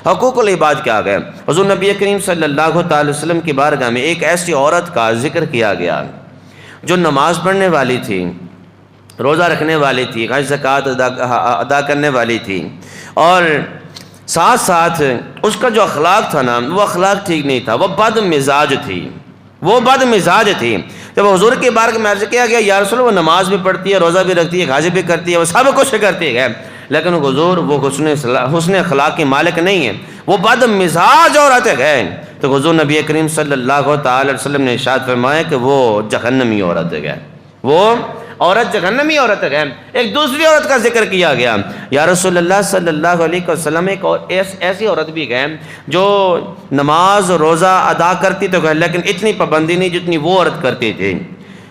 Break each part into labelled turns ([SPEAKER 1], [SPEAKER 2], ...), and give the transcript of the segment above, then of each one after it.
[SPEAKER 1] حقوق العباد کیا گئے؟ حضور نبی کریم صلی اللہ تعالی وسلم کی بارگاہ میں ایک ایسی عورت کا ذکر کیا گیا جو نماز پڑھنے والی تھی، روزہ رکھنے والی تھی، خرچ زکوٰۃ ادا کرنے والی تھی، اور ساتھ ساتھ اس کا جو اخلاق تھا نا وہ اخلاق ٹھیک نہیں تھا، وہ بد مزاج تھی۔ جب حضور کی بارگاہ میں عرض کیا گیا یا رسول اللہ، وہ نماز بھی پڑھتی ہے، روزہ بھی رکھتی ہے، حج بھی کرتی ہے، وہ سب کچھ کرتی ہے، لیکن حضور وہ حسن اخلاق کی مالک نہیں ہے، وہ بد مزاج عورت ہے۔ تو حضور نبی کریم صلی اللہ تعالی علیہ وسلم نے ارشاد فرمایا کہ وہ جہنمی عورت ہے، وہ عورت جہنمی عورت ہے۔ ایک دوسری عورت کا ذکر کیا گیا، یا رسول اللہ صلی اللہ علیہ وسلم، ایک ایسی عورت بھی ہے جو نماز روزہ ادا کرتی تو ہے، لیکن اتنی پابندی نہیں جتنی وہ عورت کرتی تھی،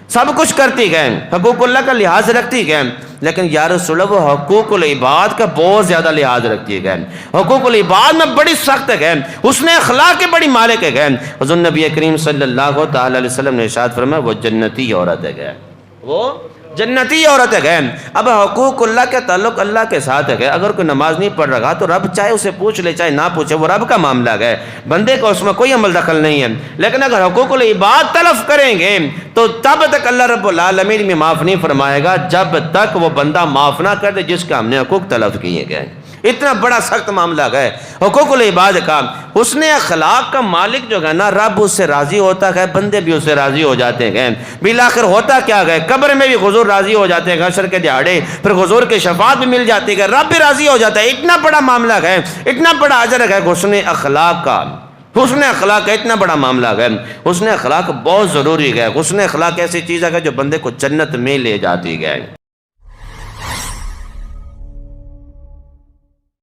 [SPEAKER 1] سب کچھ کرتی ہے، حقوق اللہ کا لحاظ رکھتی ہے، لیکن یا رسول اللہ وہ حقوق العباد کا بہت زیادہ لحاظ رکھتی ہے، حقوق العباد میں بڑی سخت ہے، اس نے اخلاق کے بڑی مالک ہے۔ حضور نبی کریم صلی اللہ تعالی علیہ وسلم نے ارشاد فرمایا وہ جنتی عورت ہے، وہ جنتی عورت ہے۔ اب حقوق اللہ کے تعلق اللہ کے ساتھ ہے، اگر کوئی نماز نہیں پڑھ رہا تو رب چاہے اسے پوچھ لے چاہے نہ پوچھے، وہ رب کا معاملہ ہے، بندے کو اس میں کوئی عمل دخل نہیں ہے، لیکن اگر حقوق العباد تلف کریں گے تو تب تک اللہ رب العالمین میں معاف نہیں فرمائے گا جب تک وہ بندہ معاف نہ کر دے جس کا ہم نے حقوق تلف کیے گئے۔ اتنا بڑا سخت معاملہ ہے حقوق العباد کا۔ حسن اخلاق کا مالک جو ہے نا، رب اس سے راضی ہوتا ہے، بندے بھی اس سے راضی ہو جاتے ہیں۔ بالآخر ہوتا کیا ہے، قبر میں بھی حضور راضی ہو جاتے ہیں، حشر کے دہاڑے پھر حضور کی شفاعت بھی مل جاتی ہے، رب بھی راضی ہو جاتا ہے۔ اتنا بڑا معاملہ ہے، اتنا بڑا اجر ہے حسن اخلاق کا۔ حسن اخلاق کا اتنا بڑا معاملہ ہے، حسن اخلاق بہت ضروری ہے۔ حسن اخلاق ایسی چیز ہے جو بندے کو جنت میں لے جاتی ہے۔